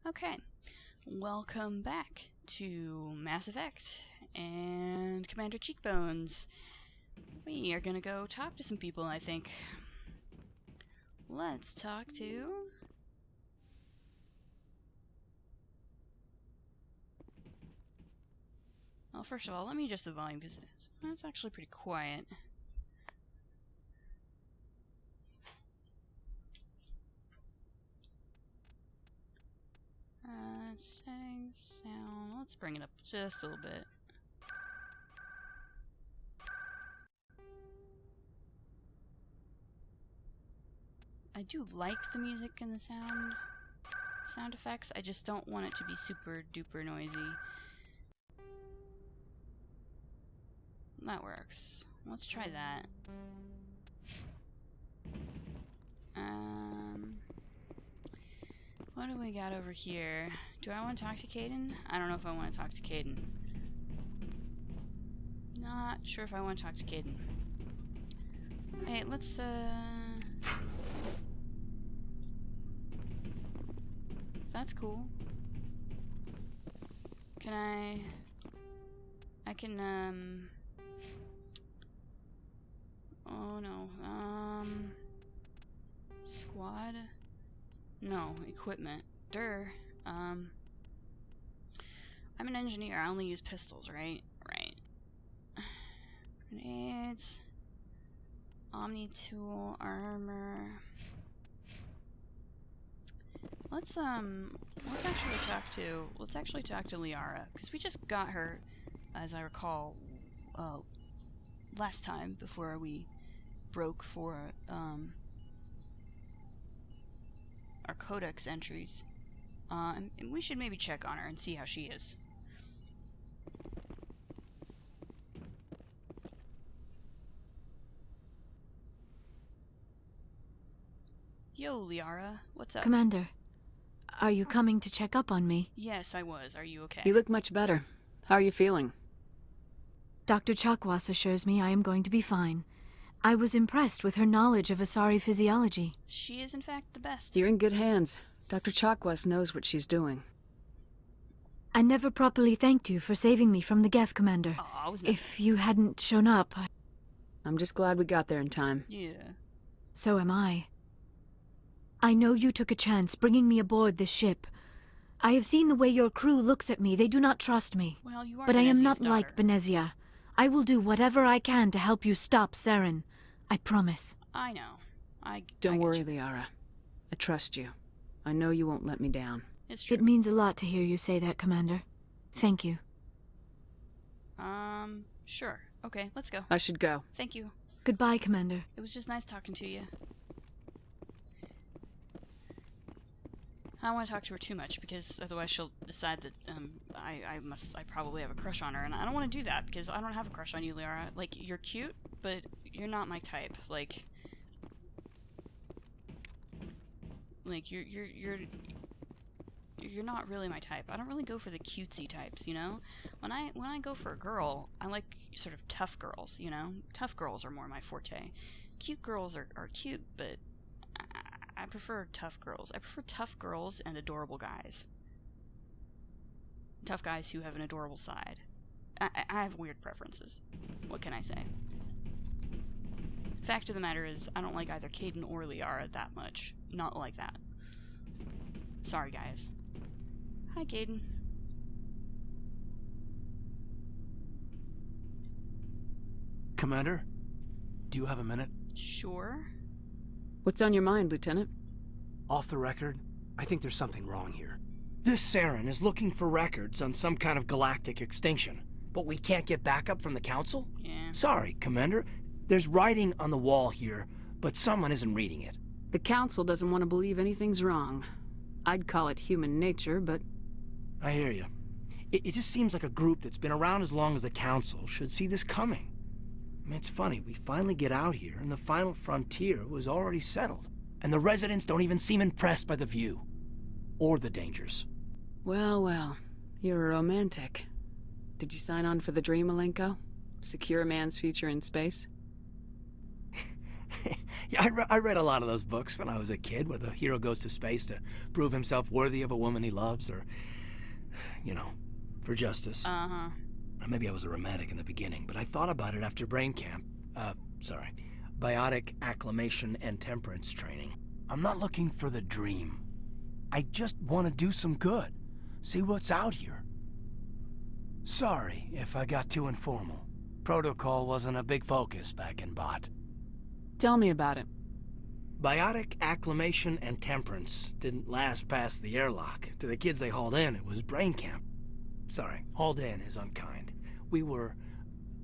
Okay, welcome back to Mass Effect and Commander Cheekbones. We are gonna go talk to some people, I think. Let's talk to... Well, first of all, let me adjust the volume because it's actually pretty quiet. Settings, sound, let's bring it up just a little bit. I do like the music and the sound effects, I just don't want it to be super duper noisy. That works. Let's try that. What do we got over here? Do I want to talk to Caden? I don't know if I want to talk to Caden. Not sure if I want to talk to Caden. Hey, let's, That's cool. Can I can, Oh, no. Squad? No, equipment. I'm an engineer. I only use pistols, right? Right. Grenades. Omni tool, armor. Let's actually talk to Liara, because we just got her, as I recall, last time before we broke for our codex entries. And we should maybe check on her and see how she is. Yo, Liara, what's up? Commander, are you coming to check up on me? Yes, I was. Are you okay? You look much better. How are you feeling? Dr. Chakwas assures me I am going to be fine. I was impressed with her knowledge of Asari physiology. She is, in fact, the best. You're in good hands. Dr. Chakwas knows what she's doing. I never properly thanked you for saving me from the Geth, Commander. Aw, If you hadn't shown up, I'm just glad we got there in time. Yeah. So am I. I know you took a chance bringing me aboard this ship. I have seen the way your crew looks at me. They do not trust me. Well, you are But I am Benezia's not daughter. like Benezia. I will do whatever I can to help you stop Saren. I promise. I know. Don't get worry, you. Liara. I trust you. I know you won't let me down. It's true. It means a lot to hear you say that, Commander. Thank you. Sure. Okay, let's go. I should go. Thank you. Goodbye, Commander. It was just nice talking to you. I don't want to talk to her too much, because otherwise she'll decide that, I probably have a crush on her, and I don't want to do that, because I don't have a crush on you, Liara. Like, you're cute, but you're not my type. Like, you're not really my type. I don't really go for the cutesy types, you know? When I go for a girl, I like sort of tough girls, you know? Tough girls are more my forte. Cute girls are cute, but I prefer tough girls. I prefer tough girls and adorable guys. Tough guys who have an adorable side. I have weird preferences. What can I say? Fact of the matter is, I don't like either Caden or Liara that much. Not like that. Sorry, guys. Hi, Caden. Commander, do you have a minute? Sure. What's on your mind, Lieutenant? Off the record, I think there's something wrong here. This Saren is looking for records on some kind of galactic extinction, but we can't get backup from the Council? Yeah. Sorry, Commander. There's writing on the wall here, but someone isn't reading it. The Council doesn't want to believe anything's wrong. I'd call it human nature, but... I hear you. It just seems like a group that's been around as long as the Council should see this coming. I mean, it's funny, we finally get out here, and the final frontier was already settled. And the residents don't even seem impressed by the view. Or the dangers. Well, well. You're a romantic. Did you sign on for the dream, Malenko? Secure a man's future in space? Yeah, I read a lot of those books when I was a kid, where the hero goes to space to prove himself worthy of a woman he loves, or, you know, for justice. Uh-huh. Maybe I was a romantic in the beginning, but I thought about it after brain camp. Biotic acclimation and temperance training. I'm not looking for the dream. I just want to do some good. See what's out here. Sorry if I got too informal. Protocol wasn't a big focus back in Bot. Tell me about it. Biotic acclimation and temperance didn't last past the airlock. To the kids they hauled in, it was brain camp. Sorry, hauled in is unkind. We were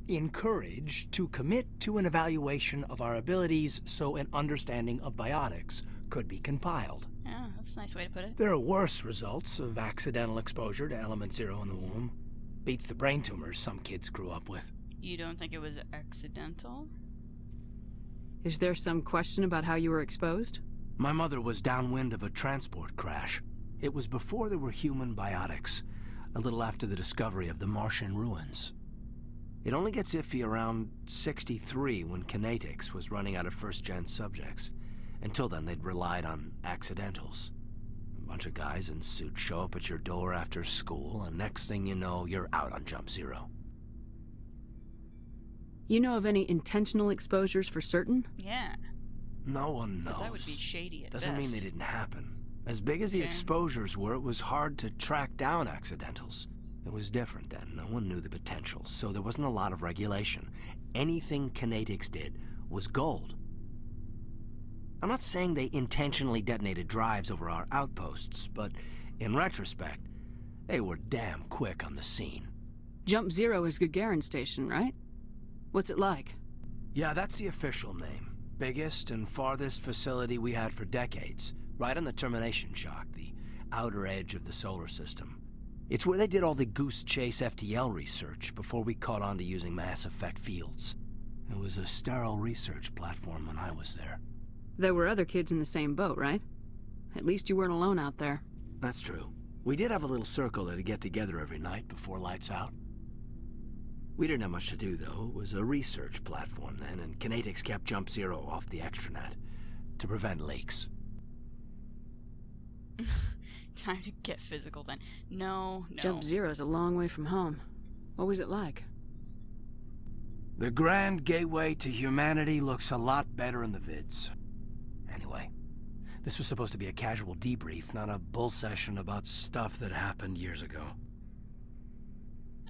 encouraged to commit to an evaluation of our abilities so an understanding of biotics could be compiled. Yeah, that's a nice way to put it. There are worse results of accidental exposure to element 0 in the womb. Beats the brain tumors some kids grew up with. You don't think it was accidental? Is there some question about how you were exposed? My mother was downwind of a transport crash. It was before there were human biotics, a little after the discovery of the Martian ruins. It only gets iffy around 63 when Kinetics was running out of first-gen subjects. Until then, they'd relied on accidentals. A bunch of guys in suits show up at your door after school, and next thing you know, you're out on Jump Zero. You know of any intentional exposures for certain? Yeah. No one knows. Because that would be shady at Doesn't best. mean they didn't happen. As big as the exposures were, it was hard to track down accidentals. It was different then. No one knew the potential, so there wasn't a lot of regulation. Anything Kinetics did was gold. I'm not saying they intentionally detonated drives over our outposts, but in retrospect, they were damn quick on the scene. Jump Zero is Gagarin Station, right? What's it like? Yeah, that's the official name. Biggest and farthest facility we had for decades. Right on the termination shock, the outer edge of the solar system. It's where they did all the Goose Chase FTL research before we caught on to using mass effect fields. It was a sterile research platform when I was there. There were other kids in the same boat, right? At least you weren't alone out there. That's true. We did have a little circle that'd get together every night before lights out. We didn't have much to do, though. It was a research platform then, and Kinetics kept Jump Zero off the extranet to prevent leaks. Time to get physical then. No. Jump Zero's a long way from home. What was it like? The grand gateway to humanity looks a lot better in the vids. Anyway, this was supposed to be a casual debrief, not a bull session about stuff that happened years ago.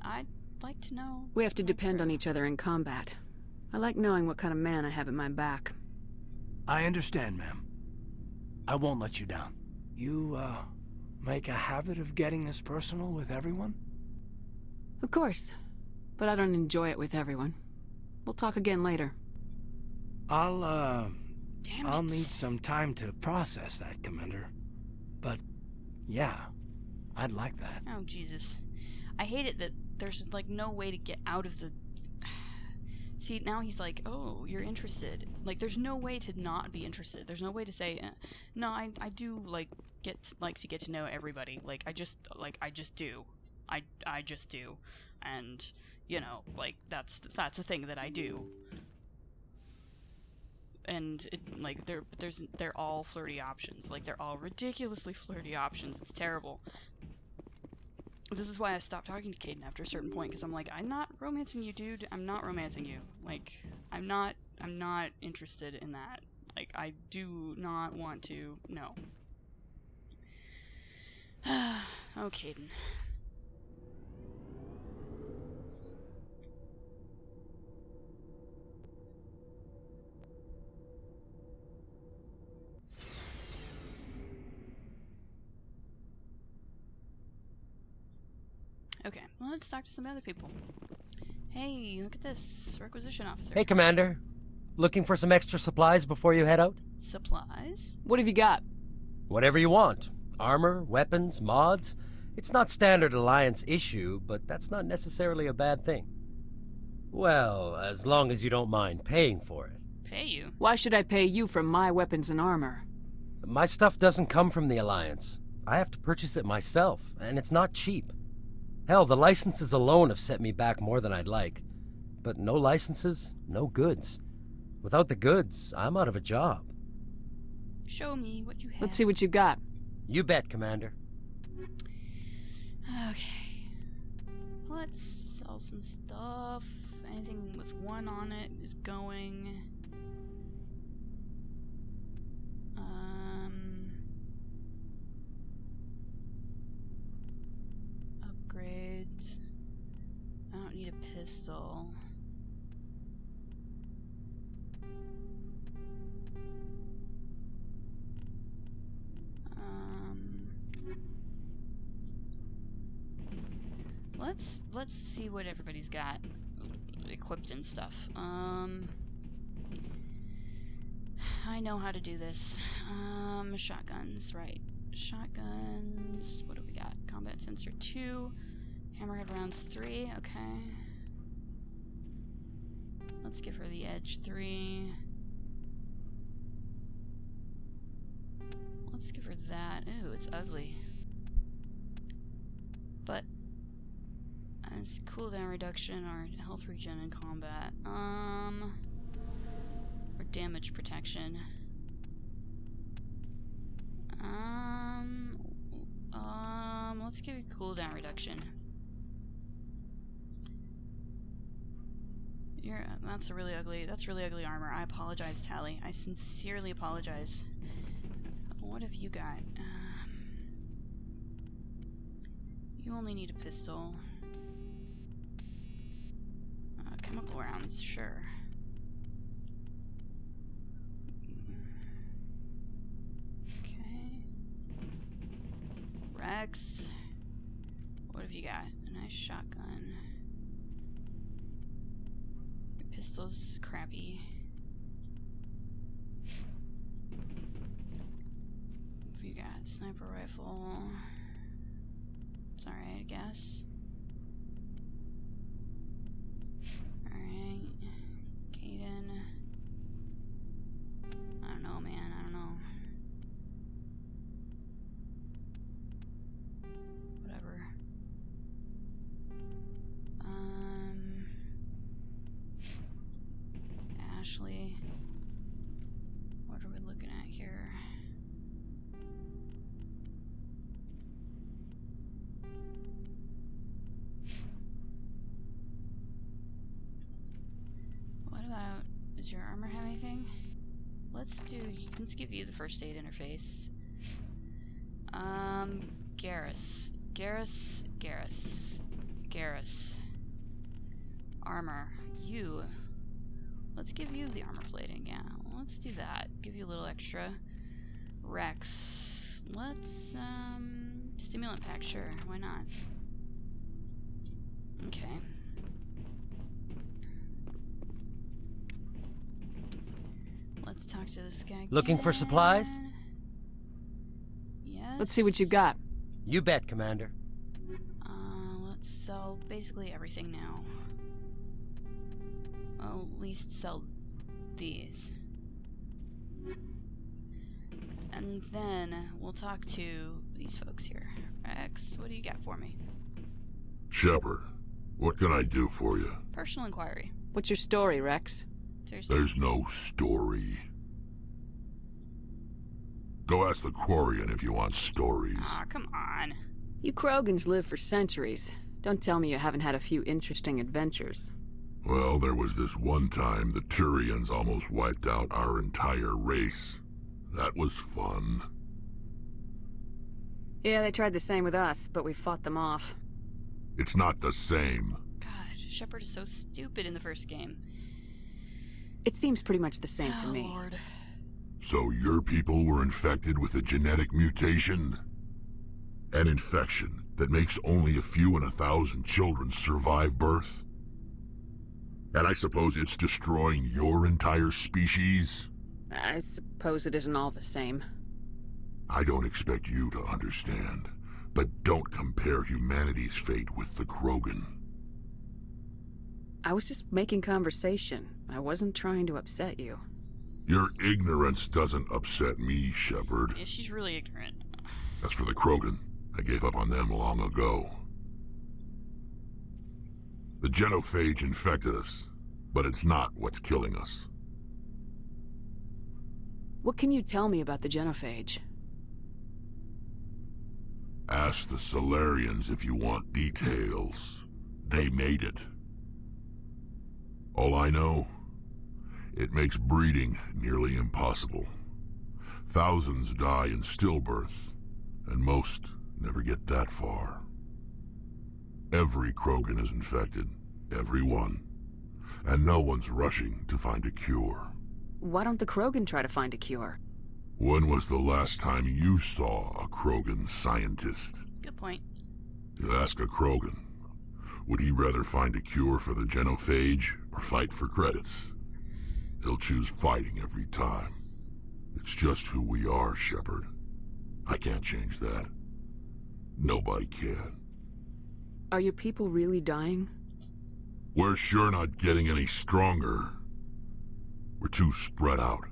I'd like to know. We have to depend on each other in combat. I like knowing what kind of man I have at my back. I understand, ma'am. I won't let you down. You, make a habit of getting this personal with everyone? Of course. But I don't enjoy it with everyone. We'll talk again later. I'll Damn it. need some time to process that, Commander. But, yeah, I'd like that. Oh, Jesus. I hate it that there's, like, no way to get out of the... See, now he's like, oh, you're interested. Like, there's no way to not be interested. There's no way to say, no, I do, like to get to know everybody. I just do. I just do. And, you know, like, that's a thing that I do. And, they're all flirty options. Like, they're all ridiculously flirty options. It's terrible. This is why I stopped talking to Caden after a certain point, because I'm like, I'm not romancing you, dude. I'm not romancing you. Like, I'm not interested in that. Like, I do not want to, no. Oh, Caden. Okay, well, let's talk to some other people. Hey, look at this. Requisition officer. Hey, Commander. Looking for some extra supplies before you head out? Supplies? What have you got? Whatever you want. Armor, weapons, mods. It's not standard Alliance issue, but that's not necessarily a bad thing. Well, as long as you don't mind paying for it. Pay you? Why should I pay you for my weapons and armor? My stuff doesn't come from the Alliance. I have to purchase it myself, and it's not cheap. Hell, the licenses alone have set me back more than I'd like. But no licenses, no goods. Without the goods, I'm out of a job. Show me what you have. Let's see what you got. You bet, Commander. Okay. Let's sell some stuff. Anything with 1 on it is going. Upgrades. I don't need a pistol. Let's see what everybody's got equipped and stuff. I know how to do this. Shotguns, right. Shotguns. What do we got? Combat sensor 2. Hammerhead rounds 3. Okay. Let's give her the edge 3. Let's give her that. Ooh, it's ugly. But it's cooldown reduction or health regen in combat. Or damage protection. Let's give you cooldown reduction. That's really ugly armor. I apologize, Tally. I sincerely apologize. What have you got? You only need a pistol. Chemical rounds, sure. Okay. Rex. What have you got? A nice shotgun. Your pistol's crappy. What have you got? Sniper rifle. It's alright, I guess. Alright. Caden. I don't know, man. I don't know. Whatever. Ashley. What are we looking at here? Does your armor have anything? Let's give you the first aid interface. Garrus. Armor. You. Let's give you the armor plating, yeah. Let's do that. Give you a little extra. Rex. Let's, stimulant pack, sure. Why not? Okay. Let's talk to this guy. Looking for supplies? Yes. Let's see what you got. You bet, Commander. Let's sell basically everything now. Well, at least sell these. And then we'll talk to these folks here. Rex, what do you got for me? Shepard, what can I do for you? Personal inquiry. What's your story, Rex? Seriously? There's no story. Go ask the Quarian if you want stories. Aw, come on. You Krogans live for centuries. Don't tell me you haven't had a few interesting adventures. Well, there was this one time the Turians almost wiped out our entire race. That was fun. Yeah, they tried the same with us, but we fought them off. It's not the same. God, Shepard is so stupid in the first game. It seems pretty much the same to Oh, me. Lord. So your people were infected with a genetic mutation? An infection that makes only a few in 1,000 children survive birth? And I suppose it's destroying your entire species? I suppose it isn't all the same. I don't expect you to understand, but don't compare humanity's fate with the Krogan. I was just making conversation. I wasn't trying to upset you. Your ignorance doesn't upset me, Shepard. Yeah, she's really ignorant. As for the Krogan, I gave up on them long ago. The genophage infected us, but it's not what's killing us. What can you tell me about the genophage? Ask the Solarians if you want details. They made it. All I know, it makes breeding nearly impossible. Thousands die in stillbirth, and most never get that far. Every Krogan is infected, every one, and no one's rushing to find a cure. Why don't the Krogan try to find a cure? When was the last time you saw a Krogan scientist? Good point. You ask a Krogan, would he rather find a cure for the genophage or fight for credits? He'll choose fighting every time. It's just who we are, Shepard. I can't change that. Nobody can. Are your people really dying? We're sure not getting any stronger. We're too spread out.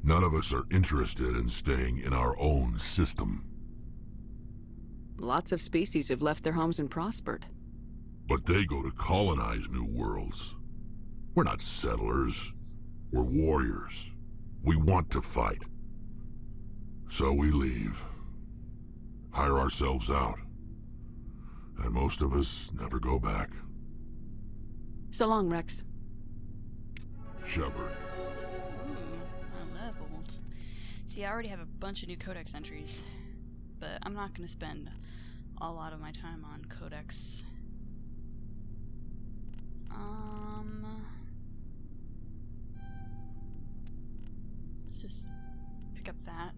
None of us are interested in staying in our own system. Lots of species have left their homes and prospered. But they go to colonize new worlds. We're not settlers. We're warriors. We want to fight. So we leave. Hire ourselves out. And most of us never go back. So long, Rex. Shepard. Ooh, I leveled. See, I already have a bunch of new codex entries, but I'm not going to spend a lot of my time on codex. Let's just pick up that.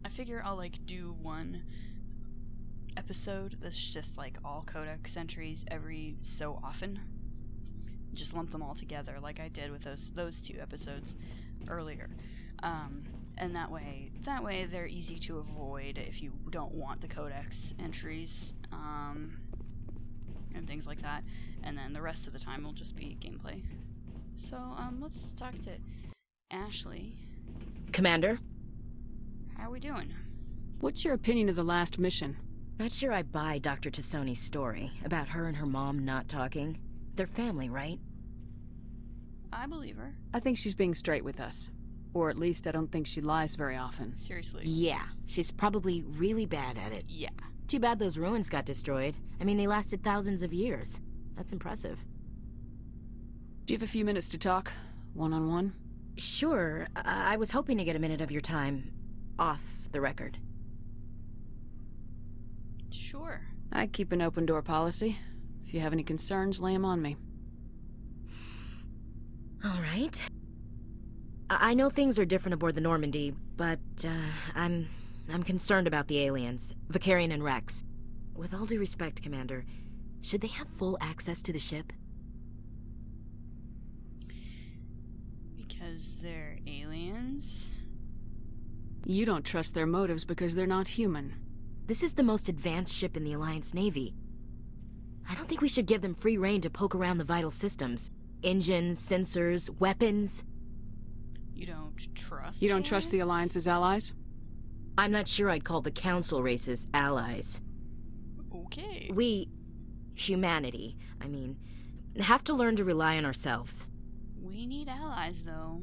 I figure I'll like do one episode that's just like all codex entries every so often. Just lump them all together like I did with those two episodes earlier. And that way they're easy to avoid if you don't want the codex entries, and things like that. And then the rest of the time will just be gameplay. So, let's talk to Ashley. Commander? How are we doing? What's your opinion of the last mission? Not sure I buy Dr. Tassoni's story about her and her mom not talking. They're family, right? I believe her. I think she's being straight with us. Or at least I don't think she lies very often. Seriously. Yeah, she's probably really bad at it. Yeah. Too bad those ruins got destroyed. I mean, they lasted thousands of years. That's impressive. Do you have a few minutes to talk? One-on-one? Sure. I was hoping to get a minute of your time off the record. Sure. I keep an open door policy. If you have any concerns, lay 'em on me. All right. I know things are different aboard the Normandy, but I'm concerned about the aliens, Vicarian and Rex. With all due respect, Commander, should they have full access to the ship? Because they're aliens? You don't trust their motives because they're not human. This is the most advanced ship in the Alliance Navy. I don't think we should give them free rein to poke around the vital systems. Engines, sensors, weapons. You don't trust You don't trust the aliens? Alliance's allies? I'm not sure I'd call the Council races allies. Okay. We, humanity, I mean, have to learn to rely on ourselves. We need allies, though.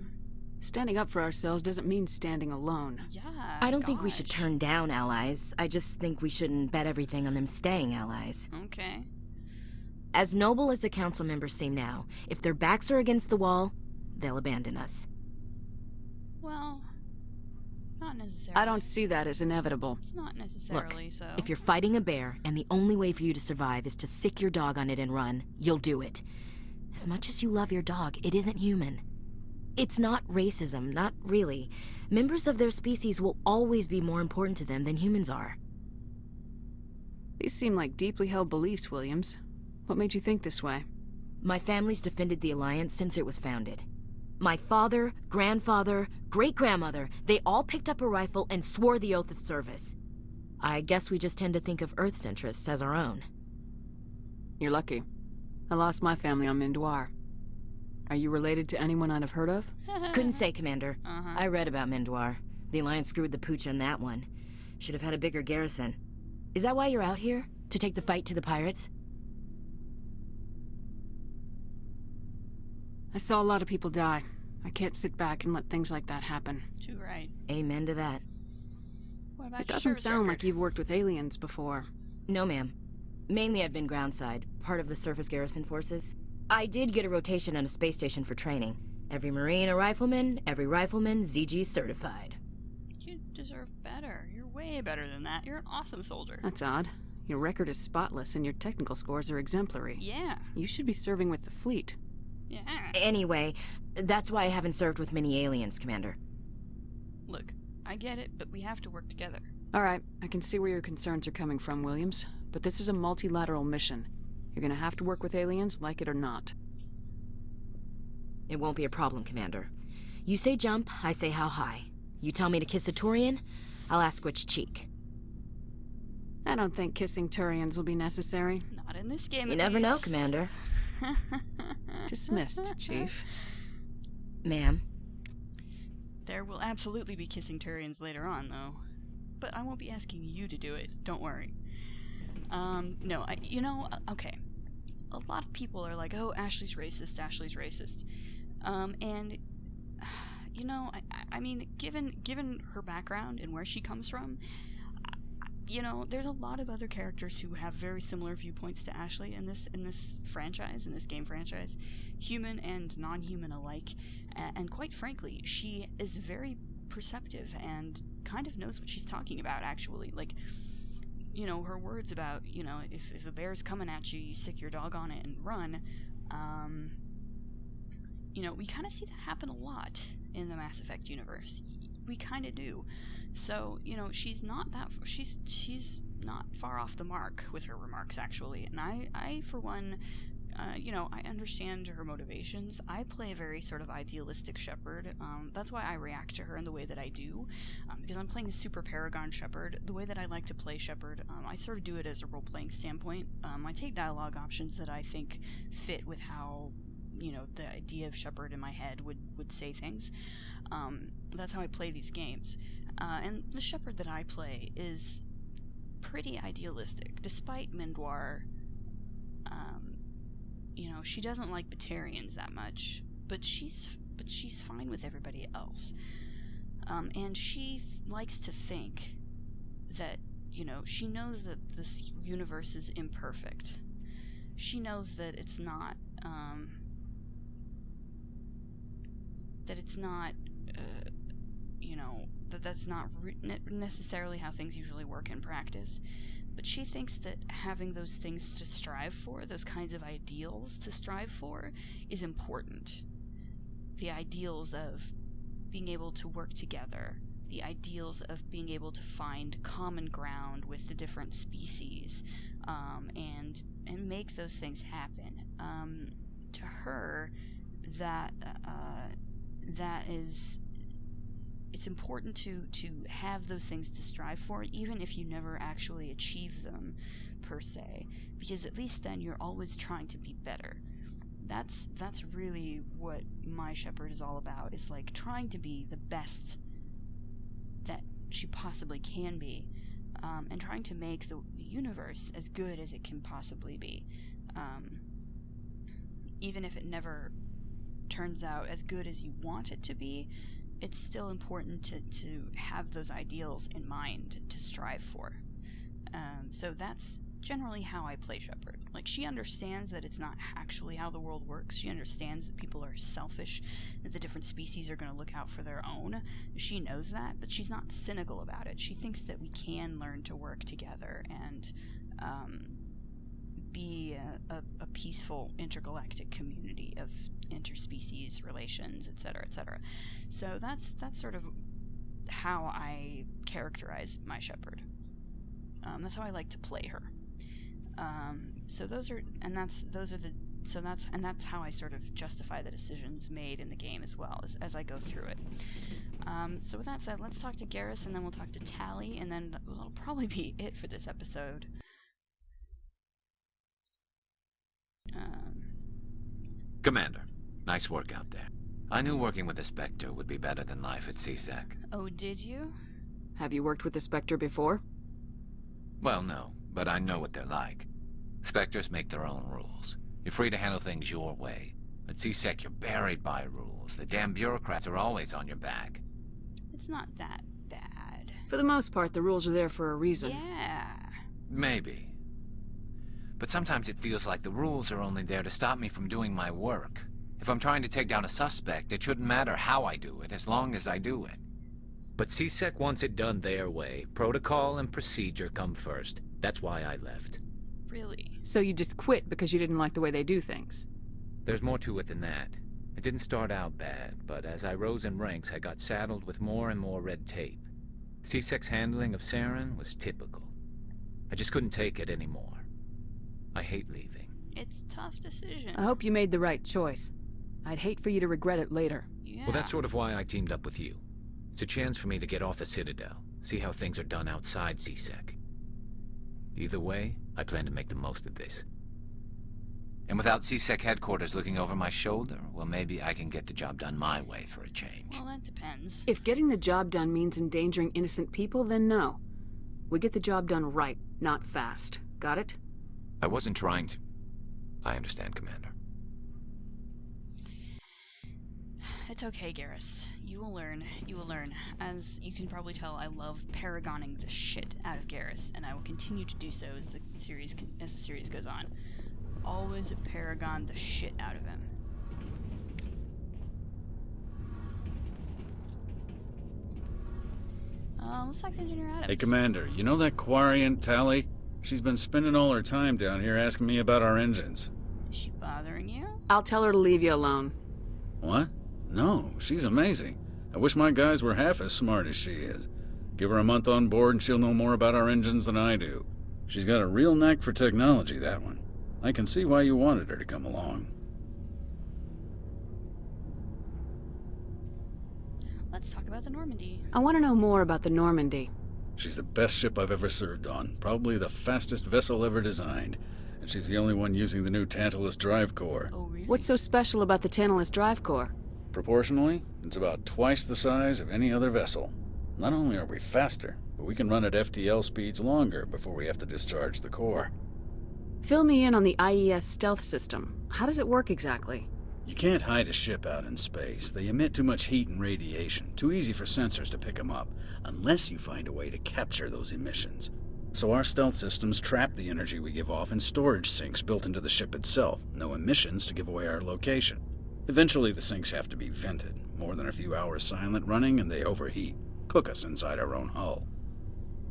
Standing up for ourselves doesn't mean standing alone. Yeah, I don't think we should gosh. turn down allies. I just think we shouldn't bet everything on them staying allies. Okay. As noble as the Council members seem now, if their backs are against the wall, they'll abandon us. Well, not necessarily. I don't see that as inevitable. It's not necessarily so. If you're fighting a bear and the only way for you to survive is to sick your dog on it and run, you'll do it. As much as you love your dog, it isn't human. It's not racism, not really. Members of their species will always be more important to them than humans are. These seem like deeply held beliefs, Williams. What made you think this way? My family's defended the Alliance since it was founded. My father, grandfather, great-grandmother, they all picked up a rifle and swore the oath of service. I guess we just tend to think of Earth's interests as our own. You're lucky. I lost my family on Mindoir. Are you related to anyone I'd have heard of? Couldn't say, Commander. Uh-huh. I read about Mindoir. The Alliance screwed the pooch on that one. Should have had a bigger garrison. Is that why you're out here? To take the fight to the pirates? I saw a lot of people die. I can't sit back and let things like that happen. Too right. Amen to that. What about It your doesn't service sound record? like you've worked with aliens before. No, ma'am. Mainly I've been groundside, part of the surface garrison forces. I did get a rotation on a space station for training. Every Marine a rifleman, every rifleman ZG certified. You deserve better. You're way better than that. You're an awesome soldier. That's odd. Your record is spotless and your technical scores are exemplary. Yeah. You should be serving with the fleet. Yeah. Anyway, that's why I haven't served with many aliens, Commander. Look, I get it, but we have to work together. Alright, I can see where your concerns are coming from, Williams. But this is a multilateral mission. You're gonna have to work with aliens, like it or not. It won't be a problem, Commander. You say jump, I say how high. You tell me to kiss a Turian, I'll ask which cheek. I don't think kissing Turians will be necessary. Not in this game. You at never know, least. Commander. Dismissed, Chief. Ma'am. There will absolutely be kissing Turians later on, though. But I won't be asking you to do it. Don't worry. No, okay. A lot of people are like, oh, Ashley's racist, Ashley's racist. And, I mean, given her background and where she comes from, there's a lot of other characters who have very similar viewpoints to Ashley in this franchise, in this game franchise, human and non-human alike. And quite frankly, she is very perceptive and kind of knows what she's talking about, actually. Like, her words about, if a bear's coming at you, you sick your dog on it and run. We kind of see that happen a lot in the Mass Effect universe. We kind of do. So, she's not far off the mark with her remarks, actually. And I for one, I understand her motivations. I play a very sort of idealistic Shepard. That's why I react to her in the way that I do. Because I'm playing a super Paragon Shepard. The way that I like to play Shepard, I sort of do it as a role-playing standpoint. I take dialogue options that I think fit with how, the idea of Shepard in my head would say things. That's how I play these games. And the Shepard that I play is pretty idealistic, despite Mindwar. She doesn't like Batarians that much, but she's fine with everybody else. And she likes to think that, she knows that this universe is imperfect. She knows that it's not, that's not necessarily how things usually work in practice. But she thinks that having those things to strive for, those kinds of ideals to strive for, is important. The ideals of being able to work together, the ideals of being able to find common ground with the different species, and make those things happen. To her, that is... It's important to have those things to strive for, even if you never actually achieve them, per se, because at least then you're always trying to be better. That's really what my Shepard is all about, is like trying to be the best that she possibly can be, and trying to make the universe as good as it can possibly be, even if it never turns out as good as you want it to be. It's still important to have those ideals in mind to strive for. So that's generally how I play Shepard. Like, she understands that it's not actually how the world works. She understands that people are selfish, that the different species are going to look out for their own. She knows that, but she's not cynical about it. She thinks that we can learn to work together and be a peaceful intergalactic community of interspecies relations, etc., etc. So that's sort of how I characterize my Shepard. That's how I like to play her. So that's how I sort of justify the decisions made in the game as well as I go through it. So with that said, let's talk to Garrus, and then we'll talk to Tally, and then that'll probably be it for this episode. Commander, nice work out there. I knew working with the Spectre would be better than life at CSEC. Oh, did you? Have you worked with the Spectre before? Well, no, but I know what they're like. Spectres make their own rules. You're free to handle things your way, At CSEC, you're buried by rules. The damn bureaucrats are always on your back. It's not that bad. For the most part, the rules are there for a reason. Yeah. Maybe. But sometimes it feels like the rules are only there to stop me from doing my work. If I'm trying to take down a suspect, it shouldn't matter how I do it, as long as I do it. But CSEC wants it done their way. Protocol and procedure come first. That's why I left. Really? So you just quit because you didn't like the way they do things? There's more to it than that. It didn't start out bad, but as I rose in ranks, I got saddled with more and more red tape. CSEC's handling of Saren was typical. I just couldn't take it anymore. I hate leaving. It's a tough decision. I hope you made the right choice. I'd hate for you to regret it later. Yeah. Well, that's sort of why I teamed up with you. It's a chance for me to get off the Citadel, see how things are done outside CSEC. Either way, I plan to make the most of this. And without CSEC headquarters looking over my shoulder, well, maybe I can get the job done my way for a change. Well, that depends. If getting the job done means endangering innocent people, then no. We get the job done right, not fast. Got it? I wasn't trying to... I understand, Commander. It's okay, Garrus. You will learn. You will learn. As you can probably tell, I love paragoning the shit out of Garrus, and I will continue to do so as the series goes on. Always paragon the shit out of him. Let's talk to Engineer Adams. Hey, Commander, you know that Quarian, Tally? She's been spending all her time down here asking me about our engines. Is she bothering you? I'll tell her to leave you alone. What? No, she's amazing. I wish my guys were half as smart as she is. Give her a month on board and she'll know more about our engines than I do. She's got a real knack for technology, that one. I can see why you wanted her to come along. Let's talk about the Normandy. I want to know more about the Normandy. She's the best ship I've ever served on, probably the fastest vessel ever designed. And she's the only one using the new Tantalus drive core. Oh, really? What's so special about the Tantalus drive core? Proportionally, it's about twice the size of any other vessel. Not only are we faster, but we can run at FTL speeds longer before we have to discharge the core. Fill me in on the IES stealth system. How does it work exactly? You can't hide a ship out in space. They emit too much heat and radiation, too easy for sensors to pick them up, unless you find a way to capture those emissions. So our stealth systems trap the energy we give off in storage sinks built into the ship itself, no emissions to give away our location. Eventually the sinks have to be vented. More than a few hours silent running and they overheat, cook us inside our own hull.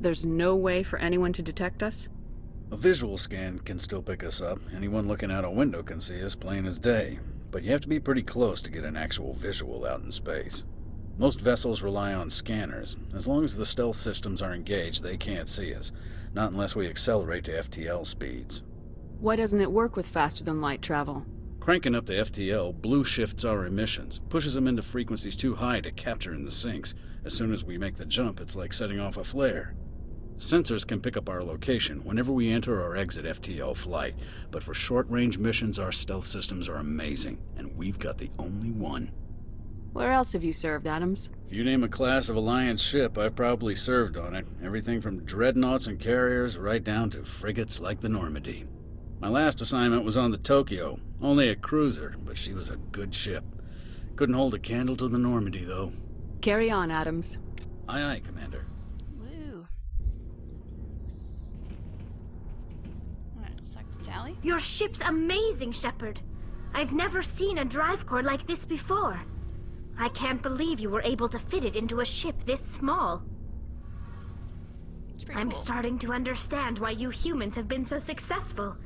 There's no way for anyone to detect us? A visual scan can still pick us up. Anyone looking out a window can see us plain as day. But you have to be pretty close to get an actual visual out in space. Most vessels rely on scanners. As long as the stealth systems are engaged, they can't see us. Not unless we accelerate to FTL speeds. Why doesn't it work with faster-than-light travel? Cranking up to FTL blue shifts our emissions, pushes them into frequencies too high to capture in the sinks. As soon as we make the jump, it's like setting off a flare. Sensors can pick up our location whenever we enter or exit FTL flight, but for short-range missions, our stealth systems are amazing, and we've got the only one. Where else have you served, Adams? If you name a class of Alliance ship, I've probably served on it. Everything from dreadnoughts and carriers right down to frigates like the Normandy. My last assignment was on the Tokyo, only a cruiser, but she was a good ship. Couldn't hold a candle to the Normandy, though. Carry on, Adams. Aye, aye, Commander. Woo. Alright, let's talk to Tally. Your ship's amazing, Shepard. I've never seen a drive core like this before. I can't believe you were able to fit it into a ship this small. It's pretty I'm cool. starting to understand why you humans have been so successful.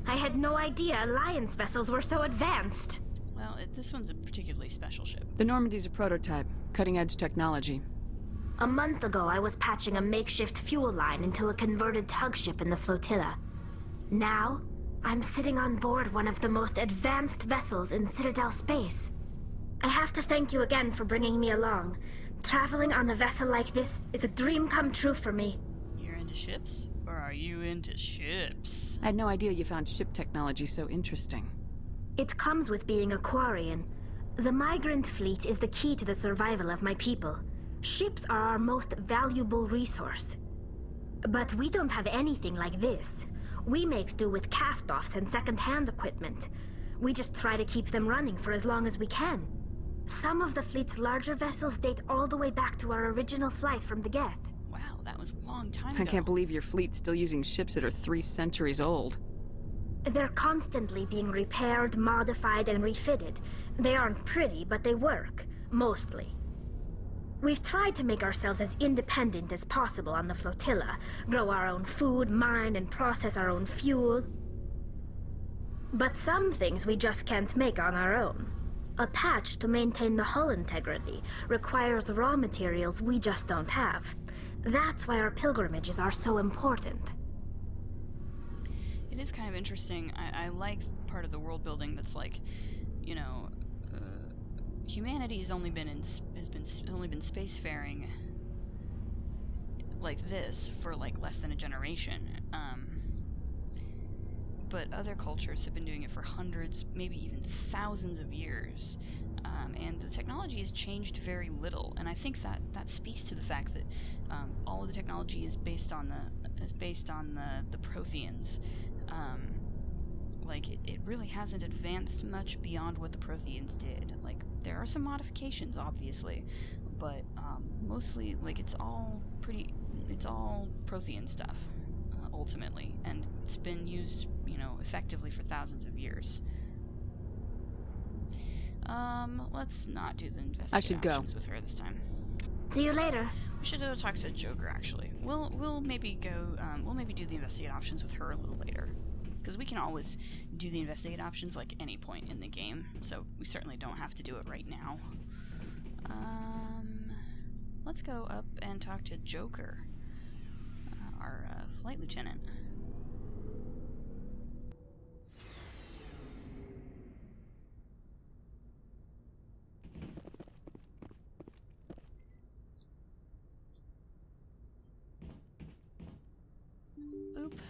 I had no idea Alliance vessels were so advanced. Well, this one's a particularly special ship. The Normandy's a prototype, cutting-edge technology. A month ago, I was patching a makeshift fuel line into a converted tug ship in the flotilla. Now, I'm sitting on board one of the most advanced vessels in Citadel space. I have to thank you again for bringing me along. Traveling on a vessel like this is a dream come true for me. You're into ships? Or are you into ships? I had no idea you found ship technology so interesting. It comes with being a Quarian. The migrant fleet is the key to the survival of my people. Ships are our most valuable resource. But we don't have anything like this. We make do with cast-offs and second-hand equipment. We just try to keep them running for as long as we can. Some of the fleet's larger vessels date all the way back to our original flight from the Geth. Wow, that was a long time ago. I can't believe your fleet's still using ships that are 3 centuries old. They're constantly being repaired, modified, and refitted. They aren't pretty, but they work. Mostly. We've tried to make ourselves as independent as possible on the flotilla, grow our own food, mine, and process our own fuel. But some things we just can't make on our own. A patch to maintain the hull integrity requires raw materials we just don't have. That's why our pilgrimages are so important. It is kind of interesting. I like part of the world building that's like, you know, humanity has only been spacefaring like this for like less than a generation. But other cultures have been doing it for hundreds, maybe even thousands of years, and the technology has changed very little. And I think that speaks to the fact that all of the technology is based on the Protheans. Like it really hasn't advanced much beyond what the Protheans did. Like there are some modifications, obviously, but mostly like it's all Prothean stuff. Ultimately, and it's been used, you know, effectively for thousands of years. Let's not do the investigation options with her this time. See you later. We should go talk to Joker, actually. We'll maybe go, we'll maybe do the investigate options with her a little later. Because we can always do the investigate options like any point in the game, so we certainly don't have to do it right now. Let's go up and talk to Joker, our flight lieutenant. Oop.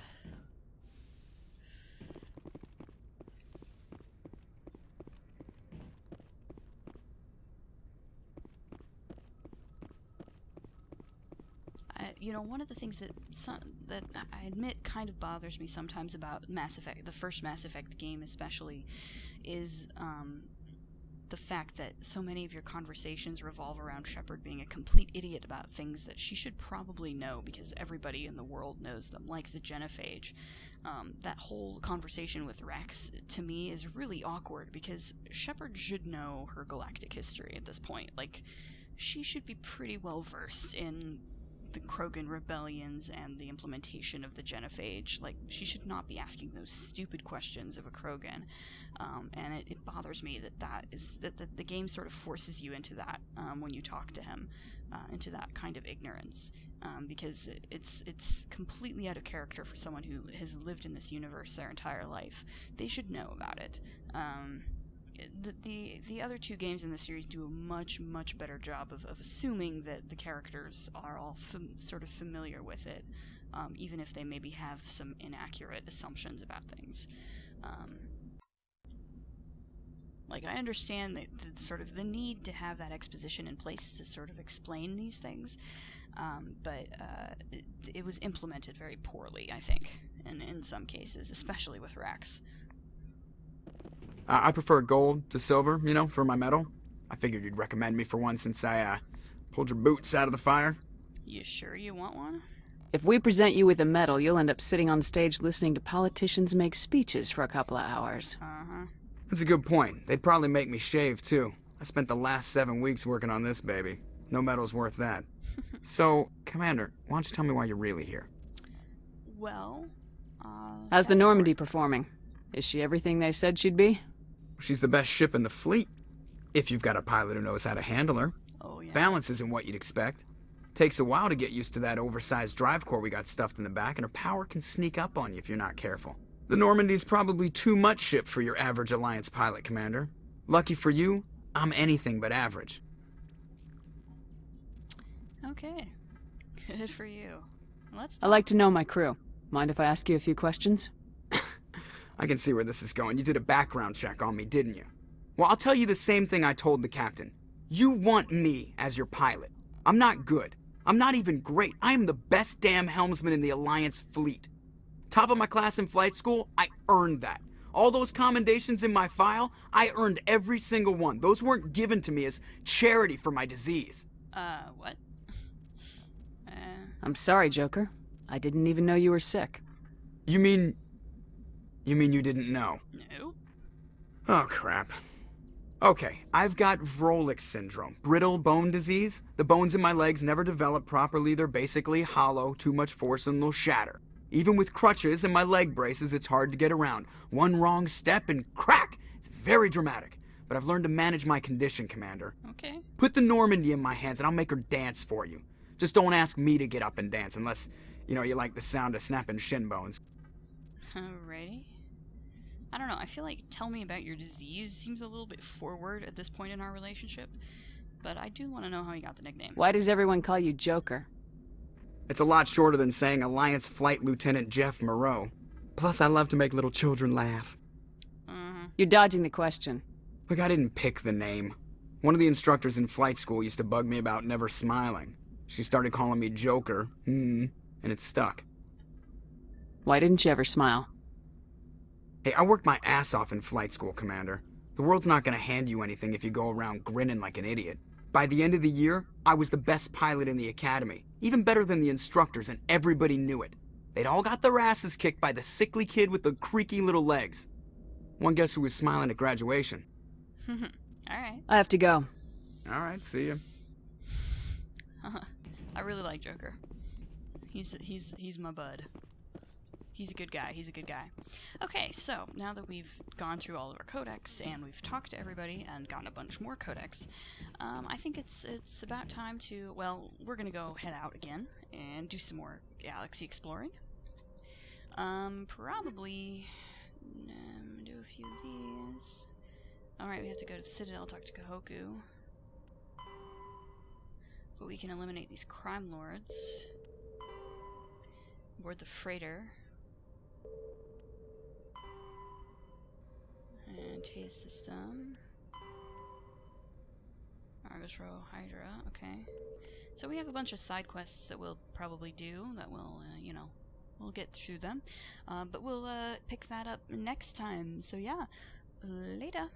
You know, one of the things that I admit kind of bothers me sometimes about Mass Effect, the first Mass Effect game especially, is the fact that so many of your conversations revolve around Shepard being a complete idiot about things that she should probably know because everybody in the world knows them, like the genophage. That whole conversation with Rex, to me, is really awkward because Shepard should know her galactic history at this point. Like, she should be pretty well versed in the Krogan rebellions and the implementation of the genophage. Like, she should not be asking those stupid questions of a Krogan. And it bothers me that the game sort of forces you into that when you talk to him, into that kind of ignorance. Because it's completely out of character for someone who has lived in this universe their entire life. They should know about it. The other two games in the series do a much better job of assuming that the characters are all sort of familiar with it, even if they maybe have some inaccurate assumptions about things. Like, I understand the sort of the need to have that exposition in place to sort of explain these things, but it was implemented very poorly, I think, in some cases, especially with Rex. I prefer gold to silver, you know, for my medal. I figured you'd recommend me for one since I pulled your boots out of the fire. You sure you want one? If we present you with a medal, you'll end up sitting on stage listening to politicians make speeches for a couple of hours. Uh-huh. That's a good point. They'd probably make me shave, too. I spent the last 7 weeks working on this baby. No medal's worth that. So, Commander, why don't you tell me why you're really here? Well, how's the Normandy performing? Is she everything they said she'd be? She's the best ship in the fleet, if you've got a pilot who knows how to handle her. Oh, yeah. Balance isn't what you'd expect. Takes a while to get used to that oversized drive core we got stuffed in the back, and her power can sneak up on you if you're not careful. The Normandy's probably too much ship for your average Alliance pilot, Commander. Lucky for you, I'm anything but average. Okay. Good for you. Let's I like to know my crew. Mind if I ask you a few questions? I can see where this is going. You did a background check on me, didn't you? Well, I'll tell you the same thing I told the captain. You want me as your pilot. I'm not good. I'm not even great. I am the best damn helmsman in the Alliance fleet. Top of my class in flight school, I earned that. All those commendations in my file, I earned every single one. Those weren't given to me as charity for my disease. What? I'm sorry, Joker. I didn't even know you were sick. You mean you didn't know? No. Oh, crap. Okay, I've got Vrolich syndrome, brittle bone disease. The bones in my legs never develop properly. They're basically hollow, too much force and they'll shatter. Even with crutches and my leg braces, it's hard to get around. One wrong step and crack! It's very dramatic. But I've learned to manage my condition, Commander. Okay. Put the Normandy in my hands and I'll make her dance for you. Just don't ask me to get up and dance unless, you like the sound of snapping shin bones. Alrighty. I don't know, I feel like tell me about your disease seems a little bit forward at this point in our relationship, but I do want to know how you got the nickname. Why does everyone call you Joker? It's a lot shorter than saying Alliance Flight Lieutenant Jeff Moreau. Plus, I love to make little children laugh. You're dodging the question. Look, I didn't pick the name. One of the instructors in flight school used to bug me about never smiling. She started calling me Joker, and it stuck. Why didn't you ever smile? Hey, I worked my ass off in flight school, Commander. The world's not gonna hand you anything if you go around grinning like an idiot. By the end of the year, I was the best pilot in the academy, even better than the instructors, and everybody knew it. They'd all got their asses kicked by the sickly kid with the creaky little legs. One guess who was smiling at graduation? Alright. I have to go. Alright, see ya. I really like Joker. He's my bud. He's a good guy. He's a good guy. Okay, so now that we've gone through all of our codex and we've talked to everybody and gotten a bunch more codex, I think it's about time to, well, we're gonna go head out again and do some more galaxy exploring. Probably do a few of these. Alright, we have to go to the Citadel, talk to Kahoku. But we can eliminate these crime lords. Board the freighter. And Tase system. Argus Row, Hydra, okay. So we have a bunch of side quests that we'll probably do, that we'll, we'll get through them. But we'll pick that up next time. So yeah, later.